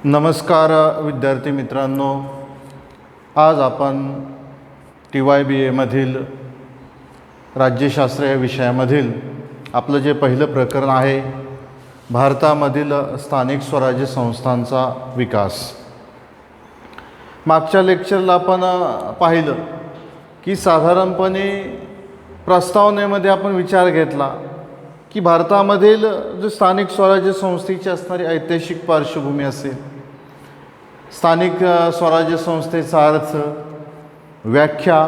नमस्कार विद्यार्थी मित्रांनो, आज आपण TYBAमधील राज्यशास्त्र या विषयामधील आपलं जे पहिलं प्रकरण आहे, भारतामधील स्थानिक स्वराज्य संस्थांचा विकास. मागच्या लेक्चरला आपण पाहिलं की साधारणपणे प्रस्तावनेमध्ये आपण विचार घेतला की भारतामधील जो स्थानिक स्वराज्य संस्थेची असणारी ऐतिहासिक पार्श्वभूमी असेल, स्थानिक स्वराज्य संस्थेचा अर्थ, व्याख्या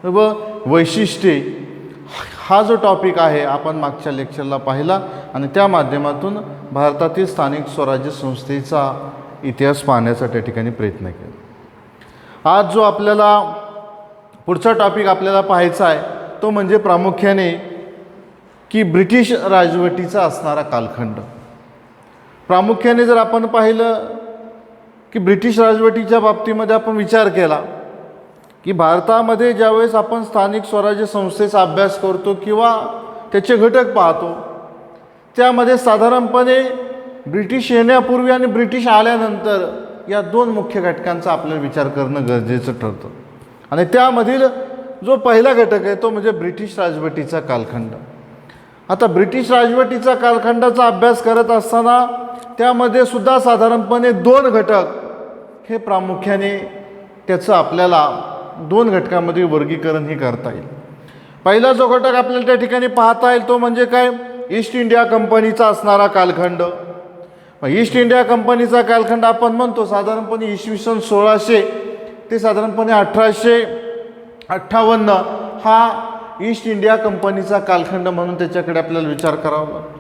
व वैशिष्ट्ये, हा जो टॉपिक आहे आपण मागच्या लेक्चरला पाहिला आणि त्या माध्यमातून भारतातील स्थानिक स्वराज्य संस्थेचा इतिहास पाहण्याचा त्या ठिकाणी प्रयत्न केला. आज जो आपल्याला पुढचा टॉपिक आपल्याला पाहायचा आहे तो म्हणजे प्रामुख्याने की ब्रिटिश राजवटीचा असणारा कालखंड. प्रामुख्याने जर आपण पाहिलं की ब्रिटिश राजवटीच्या बाबतीमध्ये आपण विचार केला की भारतामध्ये ज्यावेळेस आपण स्थानिक स्वराज्य संस्थेचा अभ्यास करतो किंवा त्याचे घटक पाहतो, त्यामध्ये साधारणपणे ब्रिटिश येण्यापूर्वी आणि ब्रिटिश आल्यानंतर या दोन मुख्य घटकांचा आपल्याला विचार करणं गरजेचं ठरतं. आणि त्यामधील जो पहिला घटक आहे तो म्हणजे ब्रिटिश राजवटीचा कालखंड. आता ब्रिटिश राजवटीचा कालखंडाचा अभ्यास करत असताना त्यामध्ये सुद्धा साधारणपणे दोन घटक हे प्रामुख्याने त्याचं आपल्याला दोन घटकांमध्ये वर्गीकरण हे करता येईल. पहिला जो घटक आपल्याला त्या ठिकाणी पाहता येईल तो म्हणजे काय, ईस्ट इंडिया कंपनीचा असणारा कालखंड. ईस्ट इंडिया कंपनीचा कालखंड आपण म्हणतो साधारणपणे इसवी सन 1600 ते साधारणपणे 1858 हा ईस्ट इंडिया कंपनीचा कालखंड म्हणून त्याच्याकडे आपल्याला विचार करावा लागतो.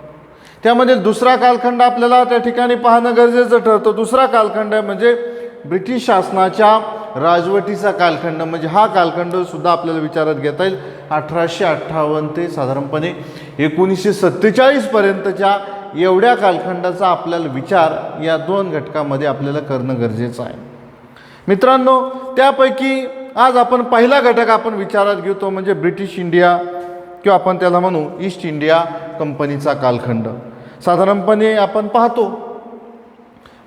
त्यामध्ये दुसरा कालखंड आपल्याला त्या ठिकाणी पाहणं गरजेचं ठरतं. दुसरा कालखंड म्हणजे ब्रिटिश शासनाच्या राजवटीचा कालखंड, म्हणजे हा कालखंड सुद्धा आपल्याला विचारात घेता येईल. 1858 ते साधारणपणे 1947 पर्यंतच्या एवढ्या कालखंडाचा आपल्याला विचार या दोन घटकामध्ये आपल्याला करणं गरजेचं आहे. मित्रांनो, त्यापैकी आज आपण पहिला घटक आपण विचारात घेतो म्हणजे ब्रिटिश इंडिया किंवा आपण त्याला म्हणू ईस्ट इंडिया कंपनीचा कालखंड. साधारणपणे आपण पाहतो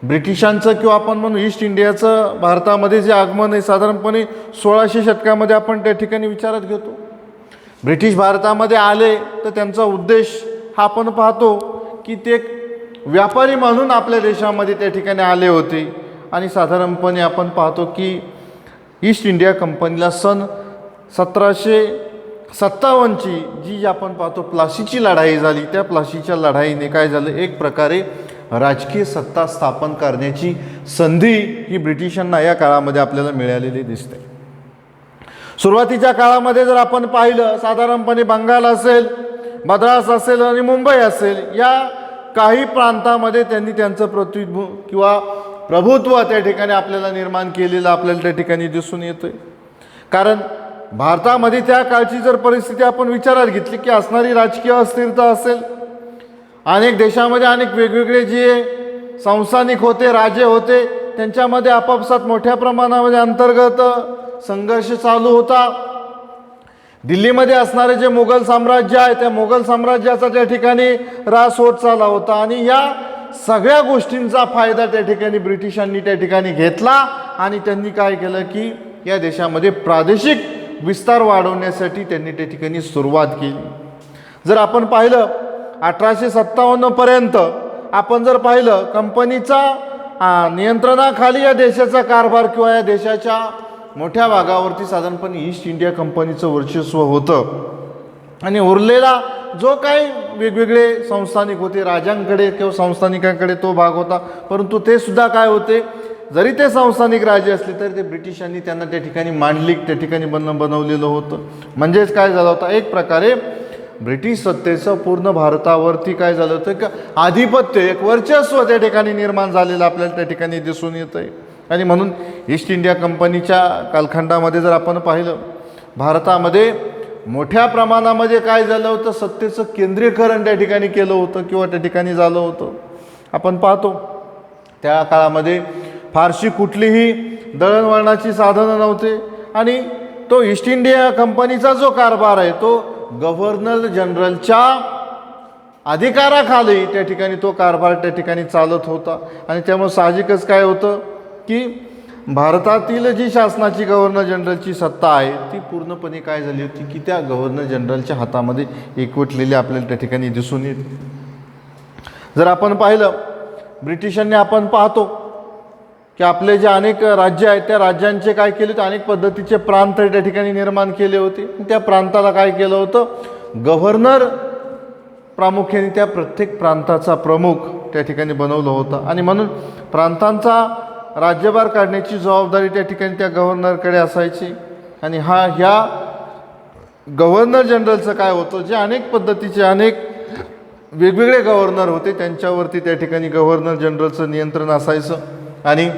ब्रिटिशांचं किंवा आपण म्हणू ईस्ट इंडियाचं भारतामध्ये जे आगमन आहे साधारणपणे 1600 शतकामध्ये आपण त्या ठिकाणी विचारात घेतो. ब्रिटिश भारतामध्ये आले तर त्यांचा उद्देश हा आपण पाहतो की ते एक व्यापारी म्हणून आपल्या देशामध्ये त्या ठिकाणी आले होते. आणि साधारणपणे आपण पाहतो की ईस्ट इंडिया कंपनीला सन 1757ची जी आपण पाहतो प्लासीची लढाई झाली, त्या प्लासीच्या लढाईने काय झालं, एक प्रकारे राजकीय सत्ता स्थापन करण्याची संधी ही ब्रिटिशांना या काळामध्ये आपल्याला मिळालेली दिसते. सुरुवातीच्या काळामध्ये जर आपण पाहिलं साधारणपणे बंगाल असेल, मद्रास असेल आणि मुंबई असेल या काही प्रांतामध्ये त्यांनी त्यांचं प्रतिनिधित्व किंवा प्रभुत्व त्या ठिकाणी आपल्याला निर्माण केलेलं आपल्याला त्या ठिकाणी दिसून येतोय. कारण भारतामध्ये त्या काळची जर परिस्थिती आपण विचारात घेतली की असणारी राजकीय अस्थिरता असेल, अनेक देशामध्ये अनेक वेगवेगळे जे संस्थानिक होते, राजे होते, त्यांच्यामध्ये आपापसात मोठ्या प्रमाणामध्ये अंतर्गत संघर्ष चालू होता. दिल्लीमध्ये असणारे जे मुघल साम्राज्य आहे त्या मुघल साम्राज्याचा त्या ठिकाणी ऱ्हास होत चालला होता. आणि या सगळ्या गोष्टींचा फायदा त्या ठिकाणी ब्रिटिशांनी त्या ठिकाणी घेतला आणि त्यांनी काय केलं की या देशामध्ये प्रादेशिक विस्तार वाढवण्यासाठी त्यांनी त्या ठिकाणी सुरुवात केली. जर आपण पाहिलं 1857 पर्यंत आपण जर पाहिलं कंपनीचा नियंत्रणाखाली या देशाचा कारभार किंवा या देशाच्या मोठ्या भागावरती साधारणपणे ईस्ट इंडिया कंपनीचं वर्चस्व होतं. आणि उरलेला जो काही वेगवेगळे संस्थानिक होते राजांकडे किंवा संस्थानिकांकडे तो भाग होता. परंतु ते सुद्धा काय होते, जरी ते संस्थानिक राजे असले तरी ते ब्रिटिशांनी त्यांना त्या ठिकाणी मांडलिक त्या ठिकाणी बनवलेलं होतं. म्हणजेच काय झालं होतं, एक प्रकारे ब्रिटिश सत्तेचं पूर्ण भारतावरती काय झालं होतं की आधिपत्य, एक वर्चस्व त्या ठिकाणी निर्माण झालेलं आपल्याला त्या ठिकाणी दिसून येतं आहे. आणि म्हणून ईस्ट इंडिया कंपनीच्या कालखंडामध्ये जर आपण पाहिलं भारतामध्ये मोठ्या प्रमाणामध्ये काय झालं होतं, सत्तेचं केंद्रीकरण त्या ठिकाणी केलं होतं किंवा त्या ठिकाणी झालं होतं. आपण पाहतो त्या काळामध्ये फारशी कुठलीही दळणवळणाची साधनं नव्हते आणि तो ईस्ट इंडिया कंपनीचा जो कारभार आहे तो गव्हर्नर जनरलच्या अधिकाराखाली त्या ठिकाणी तो कारभार त्या ठिकाणी चालत होता. आणि त्यामुळे साहजिकच काय होतं की भारतातील जी शासनाची गव्हर्नर जनरलची सत्ता आहे ती पूर्णपणे काय झाली होती की त्या गव्हर्नर जनरलच्या हातामध्ये एकवटलेली आपल्याला त्या ठिकाणी दिसून येते. जर आपण पाहिलं ब्रिटिशांनी आपण पाहतो की आपले जे अनेक राज्य आहेत त्या राज्यांचे काय केले होते, अनेक पद्धतीचे प्रांत त्या ठिकाणी निर्माण केले होते. त्या प्रांताला काय केलं होतं, गव्हर्नर प्रामुख्याने त्या प्रत्येक प्रांताचा प्रमुख त्या ठिकाणी बनवलं होतं. आणि म्हणून प्रांतांचा राज्यभार काढण्याची जबाबदारी त्या ठिकाणी त्या गव्हर्नरकडे असायची. आणि ह्या गव्हर्नर जनरलचं काय होतं, जे अनेक पद्धतीचे अनेक वेगवेगळे गव्हर्नर होते त्यांच्यावरती त्या ठिकाणी गव्हर्नर जनरलचं नियंत्रण असायचं. आणि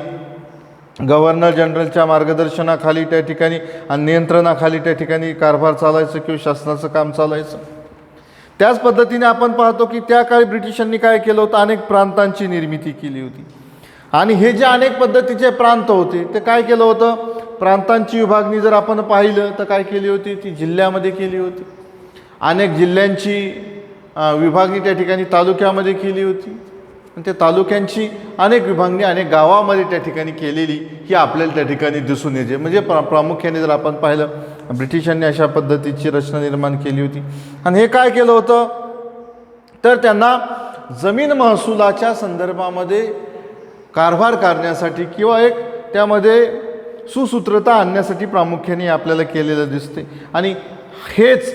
गव्हर्नर जनरलच्या मार्गदर्शनाखाली त्या ठिकाणी आणि नियंत्रणाखाली त्या ठिकाणी कारभार चालायचं किंवा शासनाचं काम चालायचं. त्याच पद्धतीने आपण पाहतो की त्या काळी ब्रिटिशांनी काय केलं होतं, अनेक प्रांतांची निर्मिती केली होती. आणि हे जे अनेक पद्धतीचे प्रांत होते ते काय केलं होतं, प्रांतांची विभागणी जर आपण पाहिलं तर काय केली होती, ती जिल्ह्यामध्ये केली होती. अनेक जिल्ह्यांची विभागणी त्या ठिकाणी तालुक्यामध्ये केली होती. त्या तालुक्यांची अनेक विभागणी अनेक गावामध्ये त्या ठिकाणी केलेली ही आपल्याला त्या ठिकाणी दिसून येते. म्हणजे प्रामुख्याने जर आपण पाहिलं ब्रिटिशांनी अशा पद्धतीची रचना निर्माण केली होती. आणि हे काय केलं होतं तर त्यांना जमीन महसुलाच्या संदर्भामध्ये कारभार करण्यासाठी किंवा एक त्यामध्ये सुसूत्रता आणण्यासाठी प्रामुख्याने आपल्याला केलेलं दिसते. आणि हेच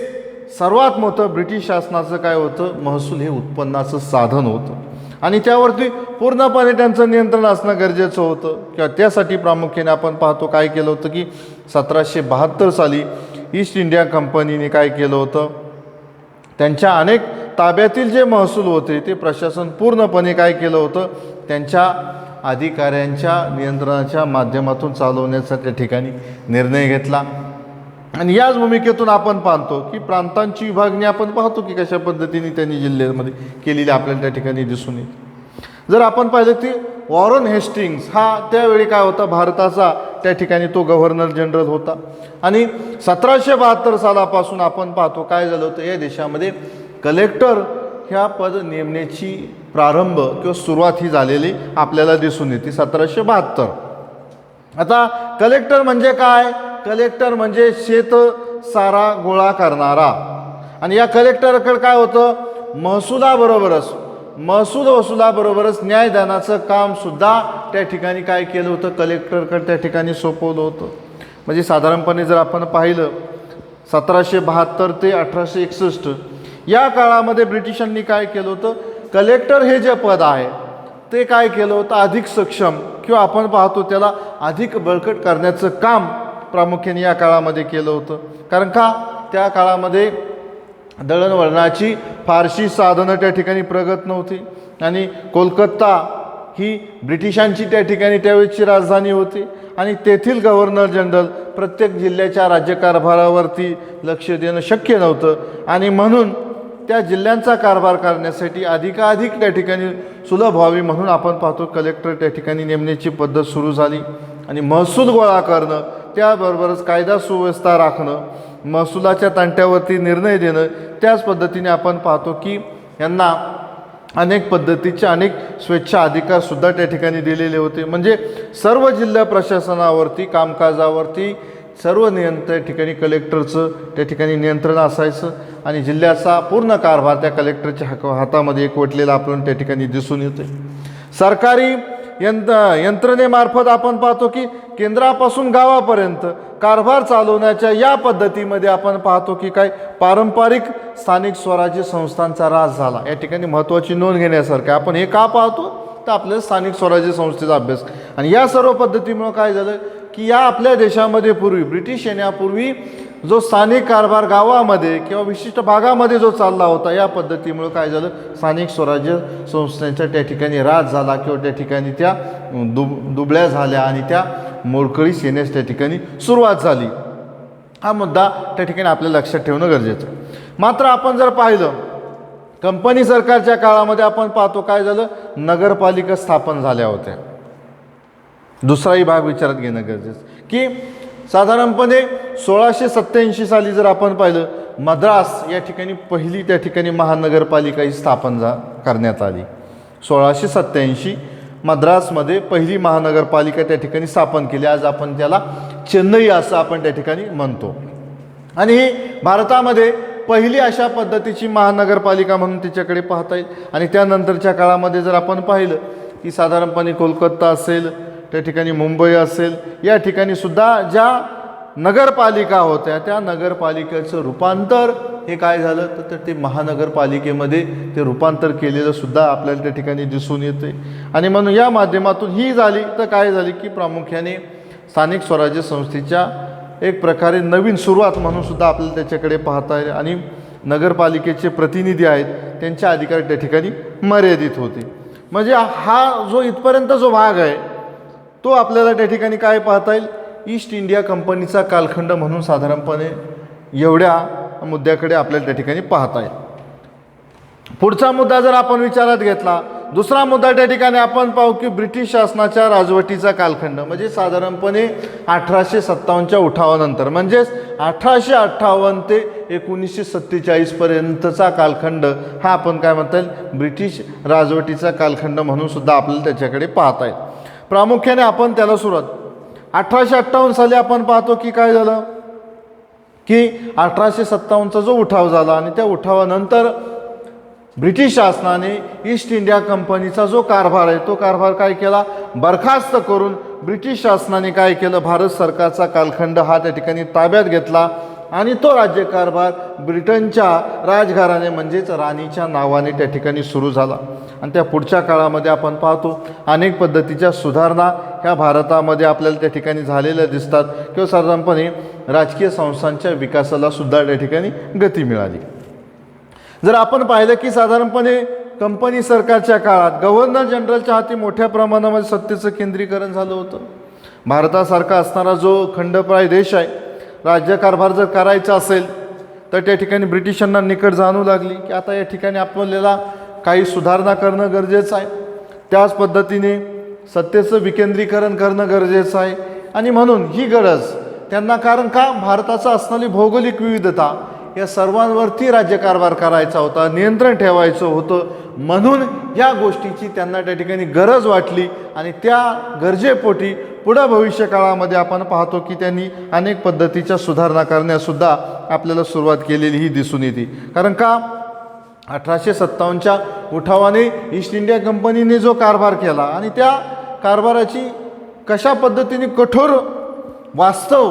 सर्वात मोठं ब्रिटिश शासनाचं काय होतं, महसूल हे उत्पन्नाचं साधन होतं. आणि त्यावरती पूर्णपणे त्यांचं नियंत्रण असणं गरजेचं होतं. किंवा त्यासाठी प्रामुख्याने आपण पाहतो काय केलं होतं की 1772 साली ईस्ट इंडिया कंपनीने काय केलं होतं, त्यांच्या अनेक ताब्यातील जे महसूल होते ते प्रशासन पूर्णपणे काय केलं होतं, त्यांच्या अधिकाऱ्यांच्या नियंत्रणाच्या माध्यमातून चालवण्याचा त्या ठिकाणी निर्णय घेतला. आणि याच भूमिकेतून आपण पाहतो की प्रांतांची विभागणी आपण पाहतो की कशा पद्धतीने त्यांनी जिल्ह्यामध्ये केलेली आपल्याला त्या ठिकाणी दिसून येते. जर आपण पाहिलं की वॉरन हेस्टिंग्स हा त्यावेळी काय होता, भारताचा त्या ठिकाणी तो गव्हर्नर जनरल होता. आणि 1772 सालापासून आपण पाहतो काय झालं होतं, या देशामध्ये कलेक्टर ह्या पद नेमण्याची प्रारंभ किंवा सुरुवात ही झालेली आपल्याला दिसून येते 1772. आता कलेक्टर म्हणजे काय, कलेक्टर म्हणजे शेत सारा गोळा करणारा. आणि या कलेक्टरकडे काय होतं, महसूल वसुलाबरोबरच न्यायदानाचं काम सुद्धा त्या ठिकाणी काय केलं होतं, कलेक्टरकडे त्या ठिकाणी सोपवलं होतं. म्हणजे साधारणपणे जर आपण पाहिलं 1772 ते 1861 या काळामध्ये ब्रिटिशांनी काय केलं होतं, कलेक्टर हे जे पद आहे ते काय केलं होतं, अधिक सक्षम किंवा आपण पाहतो त्याला अधिक बळकट करण्याचं काम प्रामुख्याने या काळामध्ये केलं होतं. कारण का, त्या काळामध्ये दळणवळणाची फारशी साधनं त्या ठिकाणी प्रगत नव्हती. आणि कोलकाता ही ब्रिटिशांची त्या ठिकाणी त्यावेळची राजधानी होती. आणि तेथील गव्हर्नर जनरल प्रत्येक जिल्ह्याच्या राज्यकारभारावरती लक्ष देणं शक्य नव्हतं. आणि म्हणून त्या जिल्ह्यांचा कारभार करण्यासाठी अधिकाधिक त्या ठिकाणी सुलभ व्हावी म्हणून आपण पाहतो कलेक्टर त्या ठिकाणी नेमण्याची पद्धत सुरू झाली. आणि महसूल गोळा करणं, त्याबरोबरच कायदा सुव्यवस्था राखणं, महसुलाच्या तंट्यावरती निर्णय देणं, त्याच पद्धतीने आपण पाहतो की यांना अनेक पद्धतीचे अनेक स्वेच्छा अधिकारसुद्धा त्या ठिकाणी दिलेले होते. म्हणजे सर्व जिल्हा प्रशासनावरती, कामकाजावरती सर्व नियंत्रण ठिकाणी कलेक्टरचं त्या ठिकाणी नियंत्रण असायचं. आणि जिल्ह्याचा पूर्ण कारभार त्या कलेक्टरच्या हातामध्ये एकवटलेला आपण त्या ठिकाणी दिसून येतो. सरकारी यंत्रणेमार्फत आपण पाहतो की केंद्रापासून गावापर्यंत कारभार चालवण्याच्या या पद्धतीमध्ये आपण पाहतो की काय पारंपरिक स्थानिक स्वराज्य संस्थांचा ऱ्हास झाला. या ठिकाणी महत्त्वाची नोंद घेण्यासारखं आपण हे का पाहतो तर आपल्याला स्थानिक स्वराज्य संस्थेचा अभ्यास. आणि या सर्व पद्धतीमुळे काय झालं की या आपल्या देशामध्ये पूर्वी ब्रिटिश येण्यापूर्वी जो स्थानिक कारभार गावामध्ये किंवा विशिष्ट भागामध्ये जो चालला होता, या पद्धतीमुळे काय झालं, स्थानिक स्वराज्य संस्थांच्या त्या ठिकाणी ऱ्हास झाला किंवा त्या ठिकाणी त्या दुबळ्या झाल्या आणि त्या मोडकळीस येण्यास त्या ठिकाणी सुरुवात झाली. हा मुद्दा त्या ठिकाणी आपल्याला लक्षात ठेवणं गरजेचं. मात्र आपण जर पाहिलं कंपनी सरकारच्या काळामध्ये आपण पाहतो काय झालं, नगरपालिका स्थापन झाल्या होत्या. दुसराही भाग विचारात घेणं गरजेचं की साधारणपणे 1687 साली जर आपण पाहिलं मद्रास या ठिकाणी पहिली त्या ठिकाणी महानगरपालिका ही करण्यात आली. 1687 मद्रासमध्ये पहिली महानगरपालिका त्या ठिकाणी स्थापन केली. आज आपण त्याला चेन्नई असं आपण त्या ठिकाणी म्हणतो. आणि ही भारतामध्ये पहिली अशा पद्धतीची महानगरपालिका म्हणून तिच्याकडे पाहता येईल. आणि त्यानंतरच्या काळामध्ये जर आपण पाहिलं की साधारणपणे कोलकाता असेल, त्या ठिकाणी मुंबई असेल, या ठिकाणी सुद्धा ज्या नगरपालिका होत्या त्या नगरपालिकेचं रूपांतर हे काय झालं तर ते महानगरपालिकेमध्ये ते रूपांतर केलेलं सुद्धा आपल्याला त्या ठिकाणी दिसून येते. आणि म्हणून या माध्यमातून ही झाली तर काय झाली की प्रामुख्याने स्थानिक स्वराज्य संस्थेच्या एक प्रकारे नवीन सुरुवात म्हणून सुद्धा आपल्याला त्याच्याकडे पाहता येईल. आणि नगरपालिकेचे प्रतिनिधी आहेत त्यांचे अधिकार त्या ठिकाणी मर्यादित होते. म्हणजे हा जो इथपर्यंत जो भाग आहे तो आपल्याला त्या ठिकाणी काय पाहता येईल, ईस्ट इंडिया कंपनीचा कालखंड म्हणून साधारणपणे एवढ्या मुद्द्याकडे आपल्याला त्या ठिकाणी पाहता येईल. पुढचा मुद्दा जर आपण विचारात घेतला, दुसरा मुद्दा त्या ठिकाणी आपण पाहू की ब्रिटिश शासनाच्या राजवटीचा कालखंड, म्हणजे साधारणपणे 1857च्या उठावानंतर, म्हणजेच 1858 ते 1947 पर्यंतचा कालखंड हा आपण काय म्हणता येईल ब्रिटिश राजवटीचा कालखंड म्हणून सुद्धा आपल्याला त्याच्याकडे पाहता येईल. प्रामुख्याने आपण त्याला सुरुवात 1858 साली आपण पाहतो की काय झालं की 1857चा जो उठाव झाला आणि त्या उठावानंतर ब्रिटिश शासनाने ईस्ट इंडिया कंपनीचा जो कारभार आहे तो कारभार काय केला, बरखास्त करून ब्रिटिश शासनाने काय केलं, भारत सरकारचा कालखंड हा त्या ठिकाणी ताब्यात घेतला आणि तो राज्यकारभार ब्रिटनच्या राजघराणे म्हणजेच राणीच्या नावाने त्या ठिकाणी सुरू झाला. आणि त्या पुढच्या काळामध्ये आपण पाहतो अनेक पद्धतीच्या सुधारणा ह्या भारतामध्ये आपल्याला त्या ठिकाणी झालेल्या दिसतात किंवा साधारणपणे राजकीय संस्थांच्या विकासाला सुद्धा त्या ठिकाणी गती मिळाली. जर आपण पाहिलं की साधारणपणे कंपनी सरकारच्या काळात गव्हर्नर जनरलच्या हाती मोठ्या प्रमाणामध्ये सत्तेचं केंद्रीकरण झालं होतं. भारतासारखा असणारा जो खंडप्राय देश आहे, राज्यकारभार जर करायचा असेल तर त्या ठिकाणी ब्रिटिशांना निकट जाणू लागली की आता या ठिकाणी आपल्याला काही सुधारणा करणं गरजेचं आहे. त्याच पद्धतीने सत्तेचं विकेंद्रीकरण करणं गरजेचं आहे. आणि म्हणून ही गरज त्यांना, कारण का भारताचा असणारी भौगोलिक विविधता या सर्वांवरती राज्यकारभार करायचा होता, नियंत्रण ठेवायचं होतं, म्हणून या गोष्टीची त्यांना त्या ठिकाणी गरज वाटली. आणि त्या गरजेपोटी पुढं भविष्यकाळामध्ये आपण पाहतो की त्यांनी अनेक पद्धतीच्या सुधारणा करण्यासुद्धा आपल्याला सुरुवात केलेली ही दिसून येते. कारण का 1857च्या उठावाने ईस्ट इंडिया कंपनीने जो कारभार केला आणि त्या कारभाराची कशा पद्धतीने कठोर वास्तव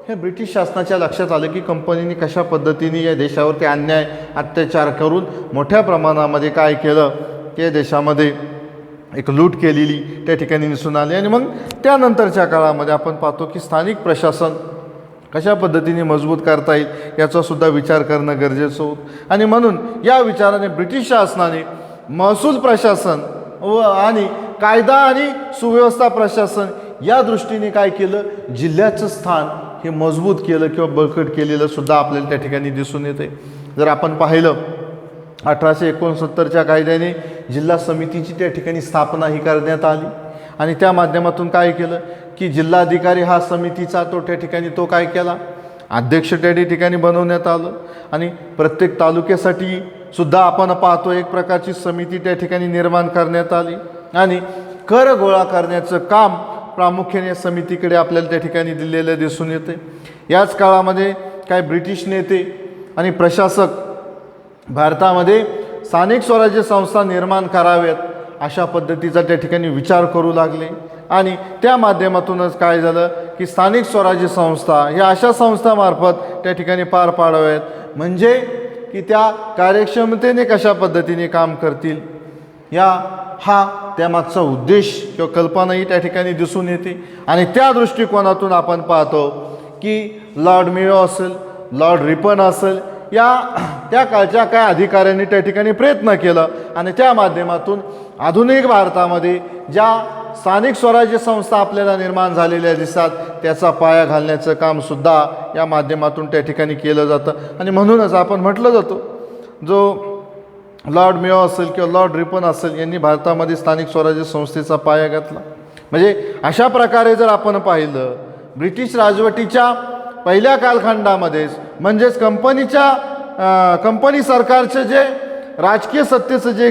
हे ब्रिटिश शासनाच्या लक्षात आलं की कंपनीने कशा पद्धतीने या देशावरती अन्याय अत्याचार करून मोठ्या प्रमाणामध्ये काय केलं, त्या देशामध्ये एक लूट केलेली त्या ठिकाणी दिसून आली. आणि मग त्यानंतरच्या काळामध्ये आपण पाहतो की स्थानिक प्रशासन कशा पद्धतीने मजबूत करता येईल याचासुद्धा विचार करणं गरजेचं होतं. आणि म्हणून या विचाराने ब्रिटिश शासनाने महसूल प्रशासन आणि कायदा आणि सुव्यवस्था प्रशासन या दृष्टीने काय केलं, जिल्ह्याचं स्थान हे मजबूत केलं किंवा बळकट केलेलं सुद्धा आपल्याला त्या ठिकाणी दिसून येते. जर आपण पाहिलं 1869च्या कायद्याने जिल्हा समितीची त्या ठिकाणी स्थापना ही करण्यात आली आणि त्या माध्यमातून काय केलं की जिल्हाधिकारी हा समितीचा तो त्या ठिकाणी तो काय केला, अध्यक्ष त्या ठिकाणी बनवण्यात आलं. आणि प्रत्येक तालुक्यासाठी सुद्धा आपण पाहतो एक प्रकारची समिती त्या ठिकाणी निर्माण करण्यात आली. आणि कर गोळा करण्याचं काम प्रामुख्याने समितीकडे आपल्याला त्या ठिकाणी दिलेलं दिसून येते. याच काळामध्ये काय ब्रिटिश नेते आणि प्रशासक भारतामध्ये स्थानिक स्वराज्य संस्था निर्माण कराव्यात अशा पद्धतीचा त्या ठिकाणी विचार करू लागले. आणि त्या माध्यमातूनच काय झालं की स्थानिक स्वराज्य संस्था ह्या अशा संस्थामार्फत त्या ठिकाणी पार पाडाव्यात, म्हणजे की त्या कार्यक्षमतेने कशा पद्धतीने काम करतील हा त्यामागचा उद्देश किंवा कल्पनाही त्या ठिकाणी दिसून येते. आणि त्या दृष्टिकोनातून आपण पाहतो की लॉर्ड मेयो असेल, लॉर्ड रिपन असेल, त्या काळच्या काय अधिकाऱ्यांनी त्या ठिकाणी प्रयत्न केला आणि त्या माध्यमातून आधुनिक भारतामध्ये ज्या स्थानिक स्वराज्य संस्था आपल्याला निर्माण झालेल्या दिसतात त्याचा पाया घालण्याचं कामसुद्धा या माध्यमातून त्या ठिकाणी केलं जातं. आणि म्हणूनच आपण म्हटलं जातो जो लॉर्ड मेयो असेल किंवा लॉर्ड रिपन असेल यांनी भारतामध्ये स्थानिक स्वराज्य संस्थेचा पाया घातला. म्हणजे अशा प्रकारे जर आपण पाहिलं ब्रिटिश राजवटीच्या पहिल्या कालखंडामध्येच म्हणजेच कंपनी सरकारचे जे राजकीय सत्तेचं जे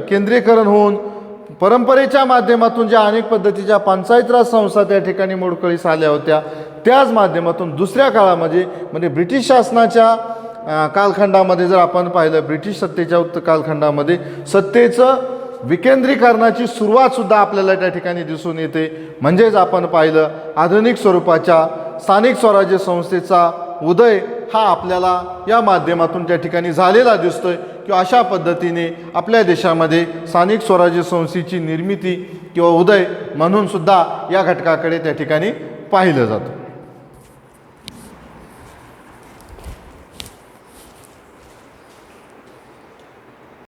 केंद्रीकरण होऊन परंपरेच्या माध्यमातून ज्या अनेक पद्धतीच्या पंचायत राज संस्था त्या ठिकाणी मोडकळीस आल्या होत्या, त्याच माध्यमातून दुसऱ्या काळामध्ये म्हणजे ब्रिटिश शासनाच्या कालखंडामध्ये जर आपण पाहिलं, ब्रिटिश सत्तेच्या कालखंडामध्ये सत्तेचं विकेंद्रीकरणाची सुरुवातसुद्धा आपल्याला त्या ठिकाणी दिसून येते. म्हणजेच आपण पाहिलं आधुनिक स्वरूपाच्या स्थानिक स्वराज्य संस्थेचा उदय हा आपल्याला या माध्यमातून त्या ठिकाणी झालेला दिसतोय, किंवा अशा पद्धतीने आपल्या देशामध्ये स्थानिक स्वराज्य संस्थेची निर्मिती किंवा उदय म्हणून सुद्धा या घटकाकडे त्या ठिकाणी पाहिलं जातं.